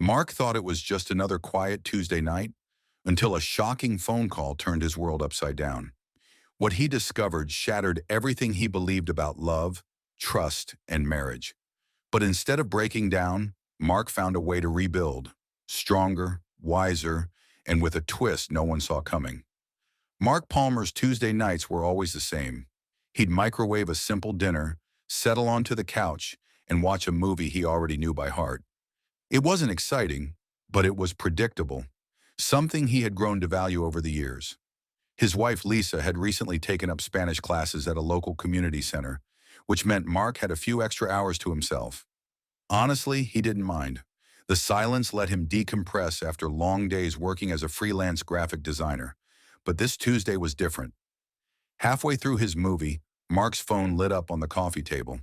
Mark thought it was just another quiet Tuesday night until a shocking phone call turned his world upside down. What he discovered shattered everything he believed about love, trust, and marriage. But instead of breaking down, Mark found a way to rebuild, stronger, wiser, and with a twist no one saw coming. Mark Palmer's Tuesday nights were always the same. He'd microwave a simple dinner, settle onto the couch, and watch a movie he already knew by heart. It wasn't exciting, but it was predictable, something he had grown to value over the years. His wife Lisa had recently taken up Spanish classes at a local community center, which meant Mark had a few extra hours to himself. Honestly, he didn't mind. The silence let him decompress after long days working as a freelance graphic designer. But this Tuesday was different. Halfway through his movie, Mark's phone lit up on the coffee table.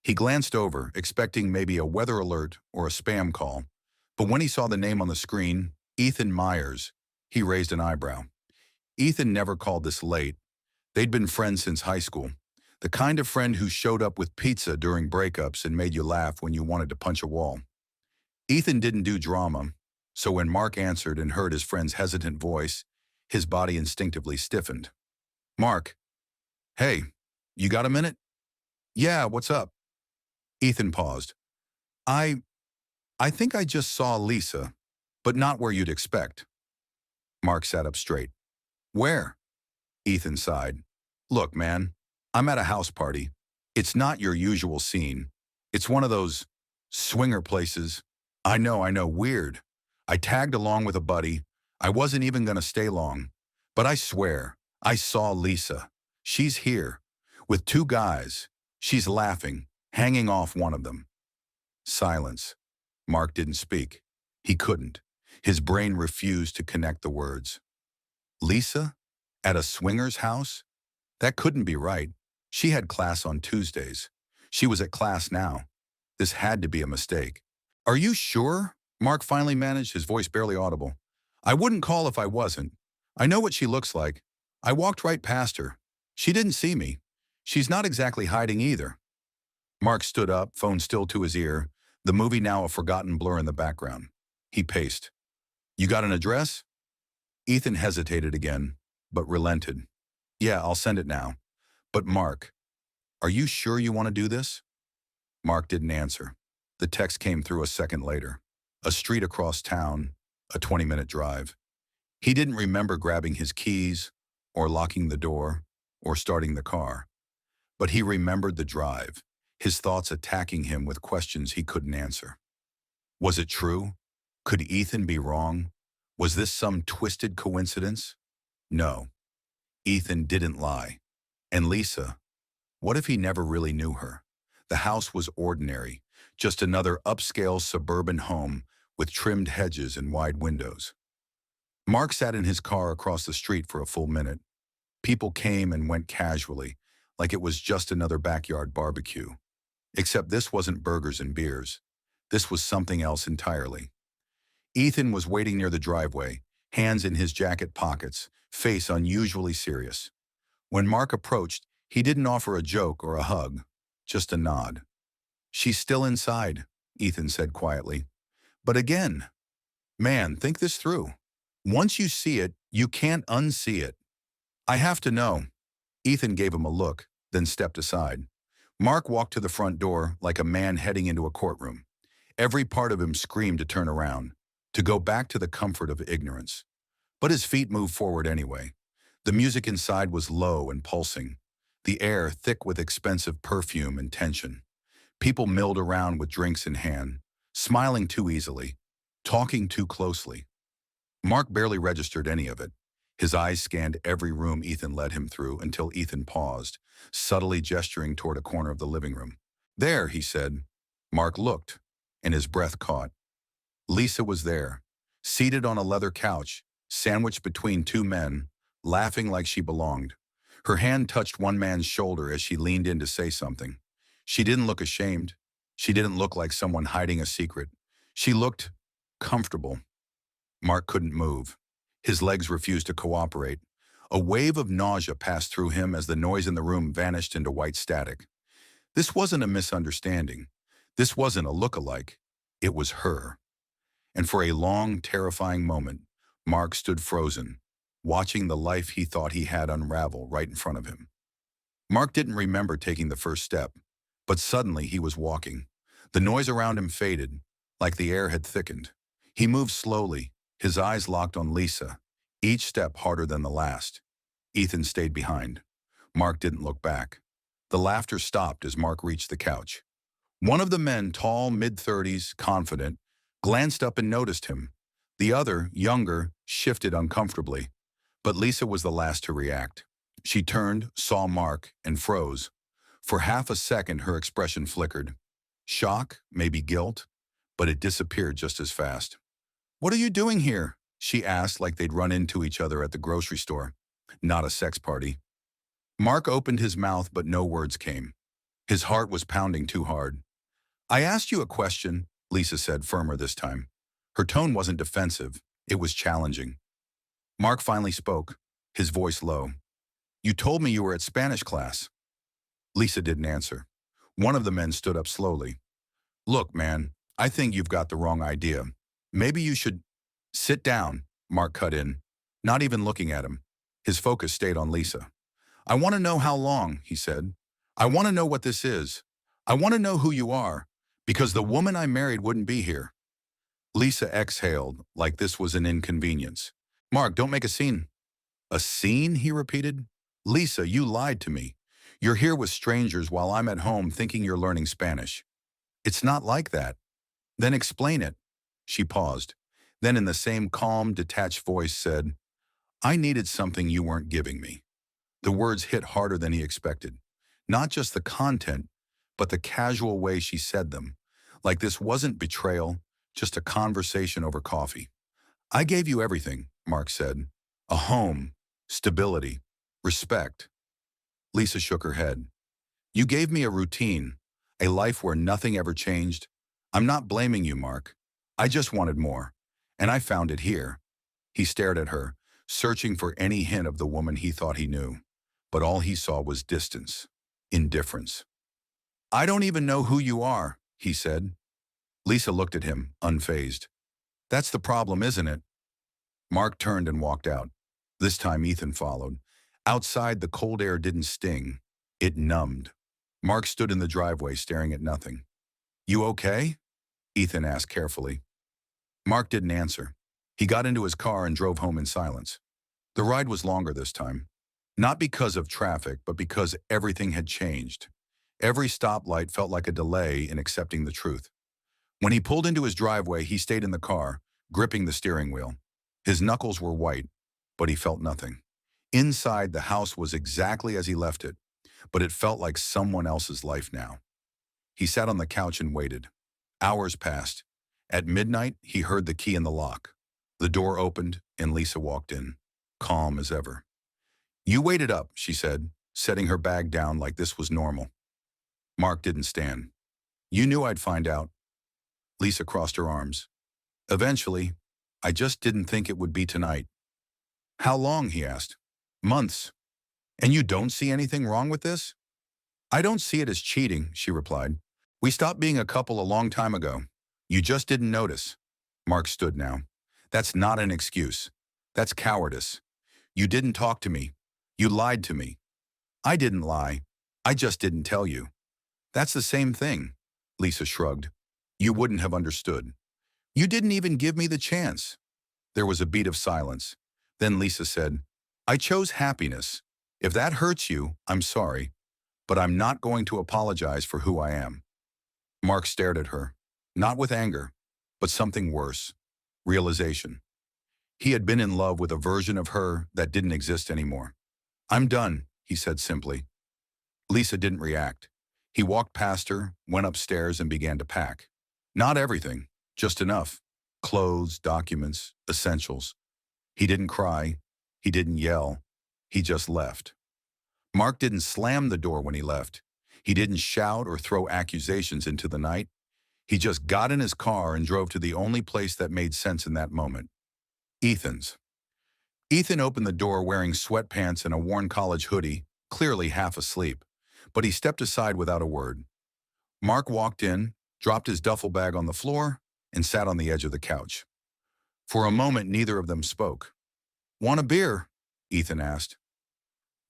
He glanced over, expecting maybe a weather alert or a spam call. But when he saw the name on the screen, Ethan Myers, he raised an eyebrow. Ethan never called this late. They'd been friends since high school. The kind of friend who showed up with pizza during breakups and made you laugh when you wanted to punch a wall. Ethan didn't do drama, so when Mark answered and heard his friend's hesitant voice, his body instinctively stiffened. "Mark, hey, you got a minute?" "Yeah, what's up?" Ethan paused. I I think I just saw Lisa, but not where you'd expect." Mark sat up straight. "Where?" Ethan sighed. "Look, man, I'm at a house party. It's not your usual scene. It's one of those swinger places. I know, weird. I tagged along with a buddy. I wasn't even going to stay long. But I swear, I saw Lisa. She's here, with two guys. She's laughing, hanging off one of them." Silence. Mark didn't speak. He couldn't. His brain refused to connect the words. Lisa? At a swinger's house? That couldn't be right. She had class on Tuesdays. She was at class now. This had to be a mistake. "Are you sure?" Mark finally managed, his voice barely audible. "I wouldn't call if I wasn't. I know what she looks like. I walked right past her. She didn't see me. She's not exactly hiding either." Mark stood up, phone still to his ear, the movie now a forgotten blur in the background. He paced. "You got an address?" Ethan hesitated again, but relented. "Yeah, I'll send it now. But Mark, are you sure you want to do this?" Mark didn't answer. The text came through a second later. A street across town, a 20-minute drive. He didn't remember grabbing his keys, or locking the door, or starting the car. But he remembered the drive, his thoughts attacking him with questions he couldn't answer. Was it true? Could Ethan be wrong? Was this some twisted coincidence? No, Ethan didn't lie. And Lisa, what if he never really knew her? The house was ordinary, just another upscale suburban home with trimmed hedges and wide windows. Mark sat in his car across the street for a full minute. People came and went casually, like it was just another backyard barbecue. Except this wasn't burgers and beers. This was something else entirely. Ethan was waiting near the driveway, hands in his jacket pockets, face unusually serious. When Mark approached, he didn't offer a joke or a hug, just a nod. "She's still inside," Ethan said quietly. "But again, man, think this through. Once you see it, you can't unsee it." "I have to know." Ethan gave him a look, then stepped aside. Mark walked to the front door like a man heading into a courtroom. Every part of him screamed to turn around, to go back to the comfort of ignorance. But his feet moved forward anyway. The music inside was low and pulsing, the air thick with expensive perfume and tension. People milled around with drinks in hand, smiling too easily, talking too closely. Mark barely registered any of it. His eyes scanned every room Ethan led him through until Ethan paused, subtly gesturing toward a corner of the living room. "There," he said. Mark looked, and his breath caught. Lisa was there, seated on a leather couch, sandwiched between two men, laughing like she belonged. Her hand touched one man's shoulder as she leaned in to say something. She didn't look ashamed. She didn't look like someone hiding a secret. She looked comfortable. Mark couldn't move. His legs refused to cooperate. A wave of nausea passed through him as the noise in the room vanished into white static. This wasn't a misunderstanding. This wasn't a look-alike. It was her. And for a long, terrifying moment, Mark stood frozen, watching the life he thought he had unravel right in front of him. Mark didn't remember taking the first step, but suddenly he was walking. The noise around him faded, like the air had thickened. He moved slowly, his eyes locked on Lisa, each step harder than the last. Ethan stayed behind. Mark didn't look back. The laughter stopped as Mark reached the couch. One of the men, tall, mid-30s, confident, glanced up and noticed him. The other, younger, shifted uncomfortably. But Lisa was the last to react. She turned, saw Mark, and froze. For half a second, her expression flickered. Shock, maybe guilt, but it disappeared just as fast. "What are you doing here?" she asked like they'd run into each other at the grocery store. Not a sex party. Mark opened his mouth, but no words came. His heart was pounding too hard. "I asked you a question," Lisa said, firmer this time. Her tone wasn't defensive, it was challenging. Mark finally spoke, his voice low. "You told me you were at Spanish class." Lisa didn't answer. One of the men stood up slowly. "Look, man, I think you've got the wrong idea. Maybe you should—" "Sit down," Mark cut in, not even looking at him. His focus stayed on Lisa. "I want to know how long," he said. "I want to know what this is. I want to know who you are, because the woman I married wouldn't be here." Lisa exhaled, like this was an inconvenience. "Mark, don't make a scene." "A scene?" he repeated. "Lisa, you lied to me. You're here with strangers while I'm at home thinking you're learning Spanish." "It's not like that." "Then explain it." She paused. Then in the same calm, detached voice said, "I needed something you weren't giving me." The words hit harder than he expected. Not just the content, but the casual way she said them. Like this wasn't betrayal, just a conversation over coffee. "I gave you everything," Mark said. "A home, stability, respect." Lisa shook her head. "You gave me a routine, a life where nothing ever changed. I'm not blaming you, Mark. I just wanted more. And I found it here." He stared at her, searching for any hint of the woman he thought he knew. But all he saw was distance, indifference. "I don't even know who you are," he said. Lisa looked at him, unfazed. "That's the problem, isn't it?" Mark turned and walked out. This time Ethan followed. Outside, the cold air didn't sting. It numbed. Mark stood in the driveway, staring at nothing. "You okay?" Ethan asked carefully. Mark didn't answer. He got into his car and drove home in silence. The ride was longer this time. Not because of traffic, but because everything had changed. Every stoplight felt like a delay in accepting the truth. When he pulled into his driveway, he stayed in the car, gripping the steering wheel. His knuckles were white, but he felt nothing. Inside, the house was exactly as he left it, but it felt like someone else's life now. He sat on the couch and waited. Hours passed. At midnight, he heard the key in the lock. The door opened, and Lisa walked in, calm as ever. "You waited up," she said, setting her bag down like this was normal. Mark didn't stand. "You knew I'd find out." Lisa crossed her arms. "Eventually. I just didn't think it would be tonight." "How long?" he asked. "Months." "And you don't see anything wrong with this?" "I don't see it as cheating," she replied. "We stopped being a couple a long time ago. You just didn't notice." Mark stood now. "That's not an excuse. That's cowardice. You didn't talk to me. You lied to me." "I didn't lie. I just didn't tell you." "That's the same thing." Lisa shrugged. "You wouldn't have understood. You didn't even give me the chance." There was a beat of silence. Then Lisa said, "I chose happiness. If that hurts you, I'm sorry. But I'm not going to apologize for who I am." Mark stared at her, not with anger, but something worse, realization. He had been in love with a version of her that didn't exist anymore. "I'm done," he said simply. Lisa didn't react. He walked past her, went upstairs, and began to pack. Not everything, just enough. Clothes, documents, essentials. He didn't cry. He didn't yell. He just left. Mark didn't slam the door when he left. He didn't shout or throw accusations into the night. He just got in his car and drove to the only place that made sense in that moment. Ethan's. Ethan opened the door wearing sweatpants and a worn college hoodie, clearly half asleep, but he stepped aside without a word. Mark walked in, dropped his duffel bag on the floor, and sat on the edge of the couch. For a moment, neither of them spoke. "Want a beer?" Ethan asked.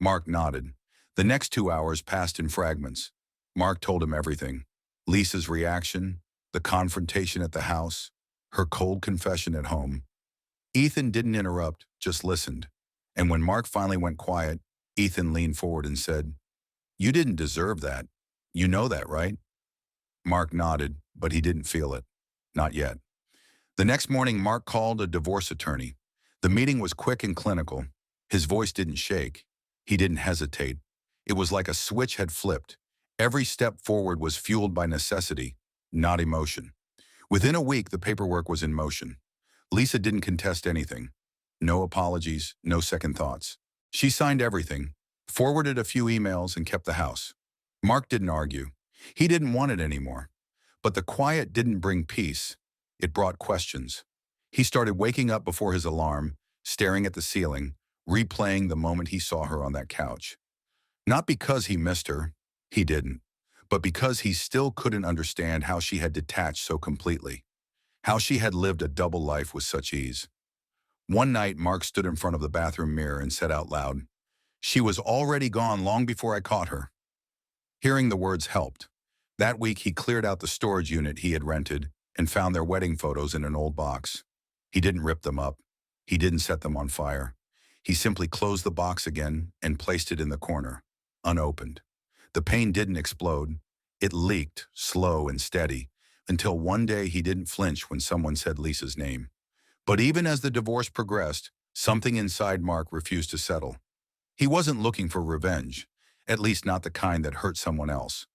Mark nodded. The next 2 hours passed in fragments. Mark told him everything. Lisa's reaction, the confrontation at the house, her cold confession at home. Ethan didn't interrupt, just listened. And when Mark finally went quiet, Ethan leaned forward and said, "You didn't deserve that. You know that, right?" Mark nodded, but he didn't feel it. Not yet. The next morning, Mark called a divorce attorney. The meeting was quick and clinical. His voice didn't shake. He didn't hesitate. It was like a switch had flipped. Every step forward was fueled by necessity, not emotion. Within a week, the paperwork was in motion. Lisa didn't contest anything. No apologies, no second thoughts. She signed everything, forwarded a few emails, and kept the house. Mark didn't argue. He didn't want it anymore. But the quiet didn't bring peace. It brought questions. He started waking up before his alarm, staring at the ceiling, replaying the moment he saw her on that couch. Not because he missed her, he didn't, but because he still couldn't understand how she had detached so completely, how she had lived a double life with such ease. One night, Mark stood in front of the bathroom mirror and said out loud, "She was already gone long before I caught her." Hearing the words helped. That week, he cleared out the storage unit he had rented and found their wedding photos in an old box. He didn't rip them up. He didn't set them on fire. He simply closed the box again and placed it in the corner, unopened. The pain didn't explode. It leaked, slow and steady, until one day he didn't flinch when someone said Lisa's name. But even as the divorce progressed, something inside Mark refused to settle. He wasn't looking for revenge, at least not the kind that hurt someone else.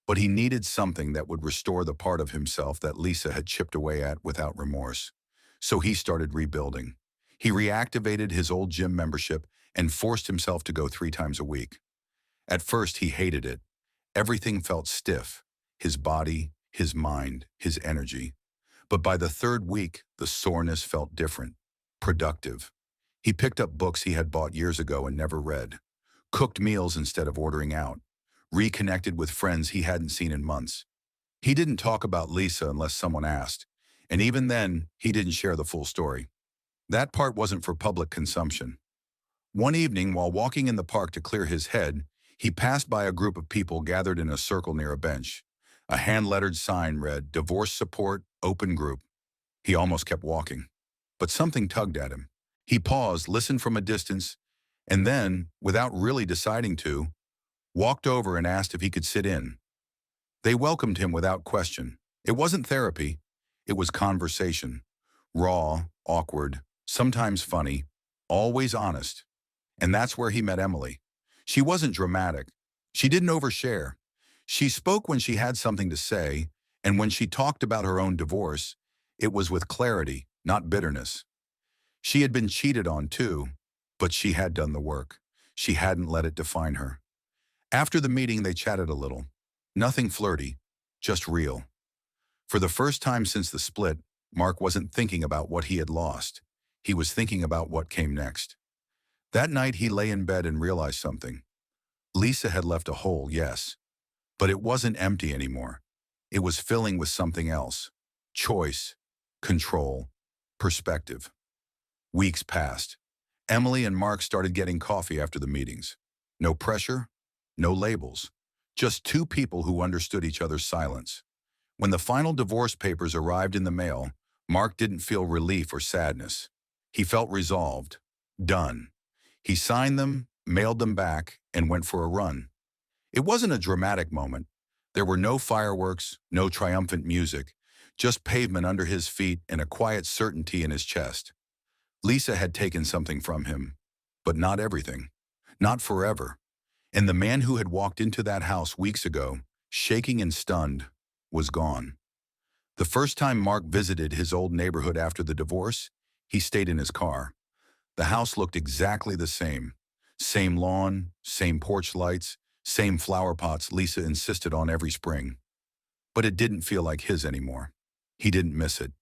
But he needed something that would restore the part of himself that Lisa had chipped away at without remorse. So he started rebuilding. He reactivated his old gym membership and forced himself to go 3 times a week. At first, he hated it. Everything felt stiff. His body, his mind, his energy. But by the 3rd week, the soreness felt different, productive. He picked up books he had bought years ago and never read, cooked meals instead of ordering out, reconnected with friends he hadn't seen in months. He didn't talk about Lisa unless someone asked, and even then, he didn't share the full story. That part wasn't for public consumption. One evening, while walking in the park to clear his head, he passed by a group of people gathered in a circle near a bench. A hand-lettered sign read, "Divorce Support, Open Group." He almost kept walking, but something tugged at him. He paused, listened from a distance, and then, without really deciding to, walked over and asked if he could sit in. They welcomed him without question. It wasn't therapy. It was conversation. Raw, awkward, sometimes funny, always honest. And that's where he met Emily. She wasn't dramatic. She didn't overshare. She spoke when she had something to say, and when she talked about her own divorce, it was with clarity, not bitterness. She had been cheated on too, but she had done the work. She hadn't let it define her. After the meeting, they chatted a little. Nothing flirty, just real. For the first time since the split, Mark wasn't thinking about what he had lost. He was thinking about what came next. That night, he lay in bed and realized something. Lisa had left a hole, yes, but it wasn't empty anymore. It was filling with something else. Choice, control, perspective. Weeks passed. Emily and Mark started getting coffee after the meetings. No pressure, no labels. Just 2 people who understood each other's silence. When the final divorce papers arrived in the mail, Mark didn't feel relief or sadness. He felt resolved. Done. He signed them, mailed them back, and went for a run. It wasn't a dramatic moment. There were no fireworks, no triumphant music, just pavement under his feet and a quiet certainty in his chest. Lisa had taken something from him, but not everything. Not forever. And the man who had walked into that house weeks ago, shaking and stunned, was gone. The first time Mark visited his old neighborhood after the divorce, he stayed in his car. The house looked exactly the same. Same lawn, same porch lights, same flower pots Lisa insisted on every spring. But it didn't feel like his anymore. He didn't miss it.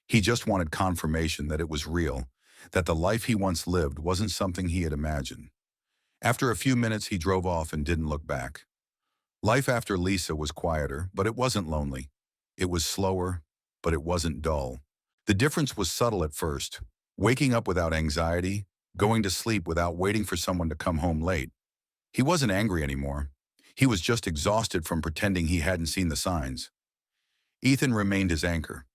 He just wanted confirmation that it was real, that the life he once lived wasn't something he had imagined. After a few minutes, he drove off and didn't look back. Life after Lisa was quieter, but it wasn't lonely. It was slower, but it wasn't dull. The difference was subtle at first. Waking up without anxiety, going to sleep without waiting for someone to come home late. He wasn't angry anymore. He was just exhausted from pretending he hadn't seen the signs. Ethan remained his anchor.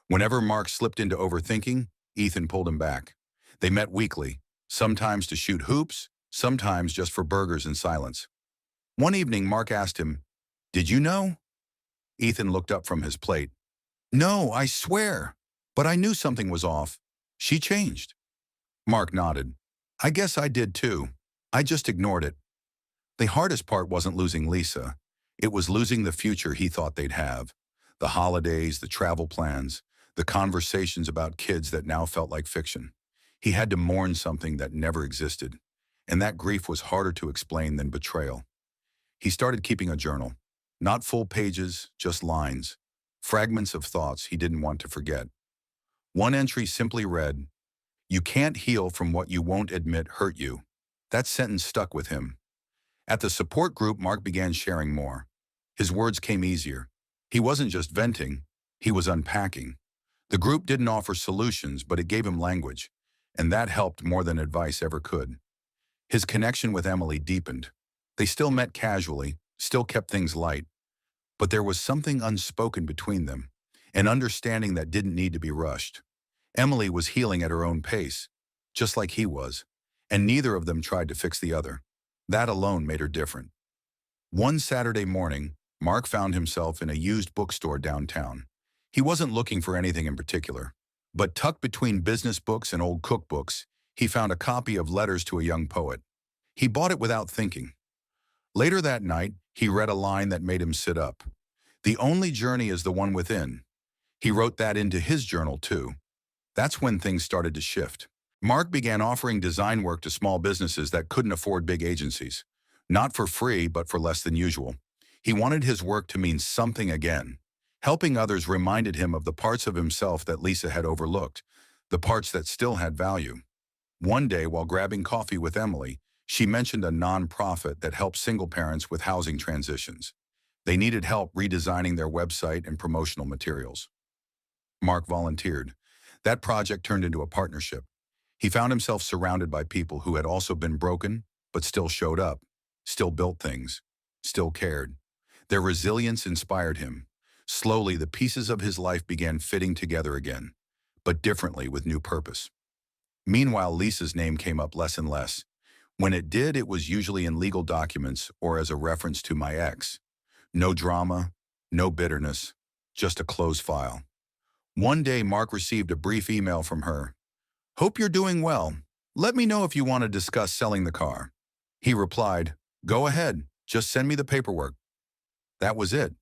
Whenever Mark slipped into overthinking, Ethan pulled him back. They met weekly, sometimes to shoot hoops, sometimes just for burgers and silence. One evening, Mark asked him, "Did you know?" Ethan looked up from his plate. "No, I swear. But I knew something was off. She changed." Mark nodded. "I guess I did too. I just ignored it." The hardest part wasn't losing Lisa. It was losing the future he thought they'd have. The holidays, the travel plans, the conversations about kids that now felt like fiction. He had to mourn something that never existed. And that grief was harder to explain than betrayal. He started keeping a journal. Not full pages, just lines. Fragments of thoughts he didn't want to forget. One entry simply read, "You can't heal from what you won't admit hurt you." That sentence stuck with him. At the support group, Mark began sharing more. His words came easier. He wasn't just venting, he was unpacking. The group didn't offer solutions, but it gave him language, and that helped more than advice ever could. His connection with Emily deepened. They still met casually, still kept things light, but there was something unspoken between them, an understanding that didn't need to be rushed. Emily was healing at her own pace, just like he was, and neither of them tried to fix the other. That alone made her different. One Saturday morning, Mark found himself in a used bookstore downtown. He wasn't looking for anything in particular, but tucked between business books and old cookbooks, he found a copy of Letters to a Young Poet. He bought it without thinking. Later that night, he read a line that made him sit up. "The only journey is the one within." He wrote that into his journal too. That's when things started to shift. Mark began offering design work to small businesses that couldn't afford big agencies. Not for free, but for less than usual. He wanted his work to mean something again. Helping others reminded him of the parts of himself that Lisa had overlooked, the parts that still had value. One day, while grabbing coffee with Emily, she mentioned a nonprofit that helped single parents with housing transitions. They needed help redesigning their website and promotional materials. Mark volunteered. That project turned into a partnership. He found himself surrounded by people who had also been broken, but still showed up, still built things, still cared. Their resilience inspired him. Slowly, the pieces of his life began fitting together again, but differently with new purpose. Meanwhile, Lisa's name came up less and less. When it did, it was usually in legal documents or as a reference to my ex. No drama, no bitterness, just a closed file. One day, Mark received a brief email from her. "Hope you're doing well. Let me know if you want to discuss selling the car." He replied, "Go ahead, just send me the paperwork." That was it.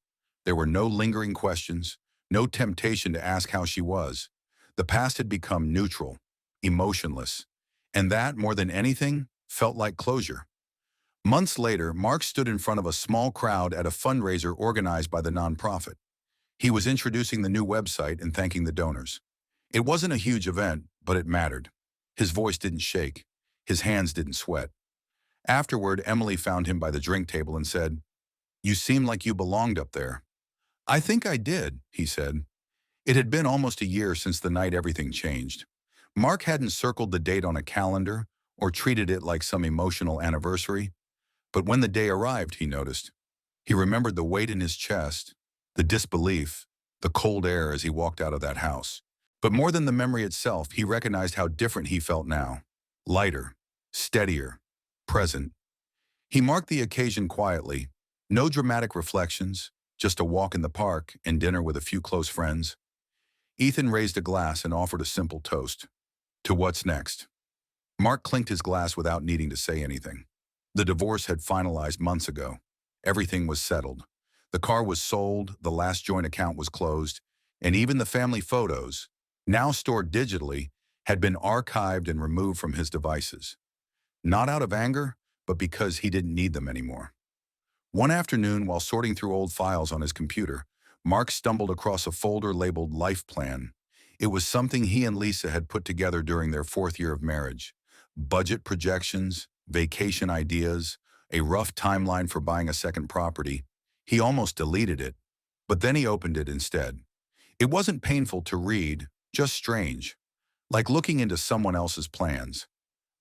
There were no lingering questions, no temptation to ask how she was. The past had become neutral, emotionless, and that, more than anything, felt like closure. Months later, Mark stood in front of a small crowd at a fundraiser organized by the nonprofit. He was introducing the new website and thanking the donors. It wasn't a huge event, but it mattered. His voice didn't shake. His hands didn't sweat. Afterward, Emily found him by the drink table and said, "You seem like you belonged up there." "I think I did," he said. It had been almost a year since the night everything changed. Mark hadn't circled the date on a calendar or treated it like some emotional anniversary. But when the day arrived, he noticed. He remembered the weight in his chest, the disbelief, the cold air as he walked out of that house. But more than the memory itself, he recognized how different he felt now. Lighter, steadier, present. He marked the occasion quietly. No dramatic reflections, just a walk in the park and dinner with a few close friends. Ethan raised a glass and offered a simple toast. To what's next? Mark clinked his glass without needing to say anything. The divorce had finalized months ago. Everything was settled. The car was sold, the last joint account was closed, and even the family photos, now stored digitally, had been archived and removed from his devices. Not out of anger, but because he didn't need them anymore. One afternoon, while sorting through old files on his computer, Mark stumbled across a folder labeled Life Plan. It was something he and Lisa had put together during their 4th year of marriage. Budget projections, vacation ideas, a rough timeline for buying a second property. He almost deleted it, but then he opened it instead. It wasn't painful to read, just strange, like looking into someone else's plans.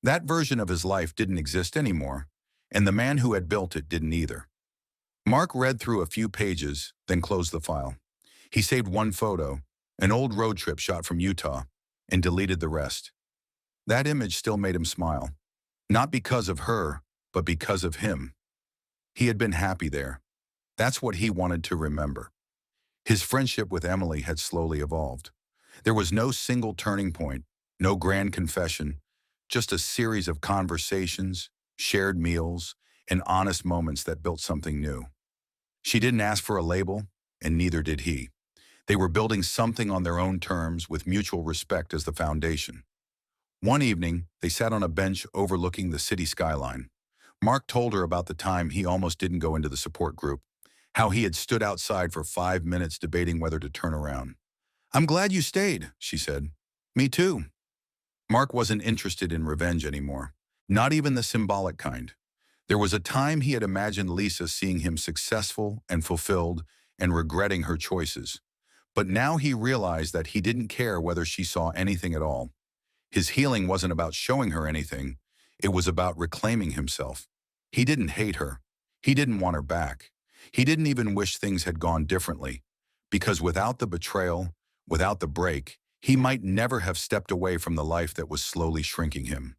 That version of his life didn't exist anymore, and the man who had built it didn't either. Mark read through a few pages, then closed the file. He saved one photo, an old road trip shot from Utah, and deleted the rest. That image still made him smile. Not because of her, but because of him. He had been happy there. That's what he wanted to remember. His friendship with Emily had slowly evolved. There was no single turning point, no grand confession, just a series of conversations, shared meals, and honest moments that built something new. She didn't ask for a label, and neither did he. They were building something on their own terms with mutual respect as the foundation. One evening, they sat on a bench overlooking the city skyline. Mark told her about the time he almost didn't go into the support group, how he had stood outside for 5 minutes debating whether to turn around. "I'm glad you stayed," she said. "Me too." Mark wasn't interested in revenge anymore, not even the symbolic kind. There was a time he had imagined Lisa seeing him successful and fulfilled and regretting her choices. But now he realized that he didn't care whether she saw anything at all. His healing wasn't about showing her anything. It was about reclaiming himself. He didn't hate her. He didn't want her back. He didn't even wish things had gone differently. Because without the betrayal, without the break, he might never have stepped away from the life that was slowly shrinking him.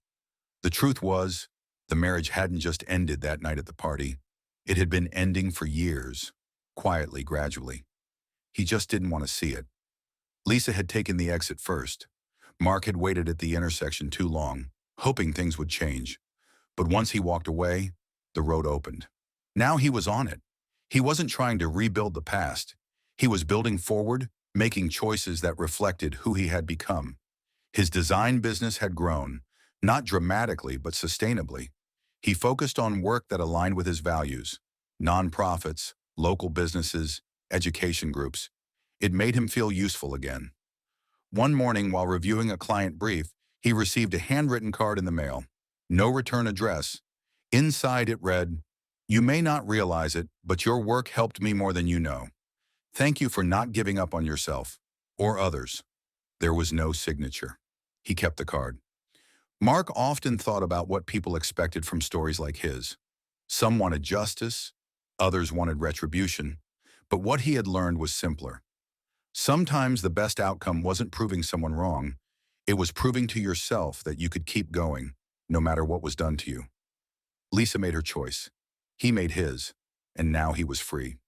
The truth was, the marriage hadn't just ended that night at the party. It had been ending for years, quietly, gradually. He just didn't want to see it. Lisa had taken the exit first. Mark had waited at the intersection too long, hoping things would change. But once he walked away, the road opened. Now he was on it. He wasn't trying to rebuild the past. He was building forward, making choices that reflected who he had become. His design business had grown, not dramatically but sustainably. He focused on work that aligned with his values: nonprofits, local businesses, education groups. It made him feel useful again. One morning, while reviewing a client brief, he received a handwritten card in the mail. No return address. Inside it read, "You may not realize it, but your work helped me more than you know. Thank you for not giving up on yourself or others." There was no signature. He kept the card. Mark often thought about what people expected from stories like his. Some wanted justice, others wanted retribution, but what he had learned was simpler. Sometimes the best outcome wasn't proving someone wrong, it was proving to yourself that you could keep going, no matter what was done to you. Lisa made her choice. He made his, and now he was free.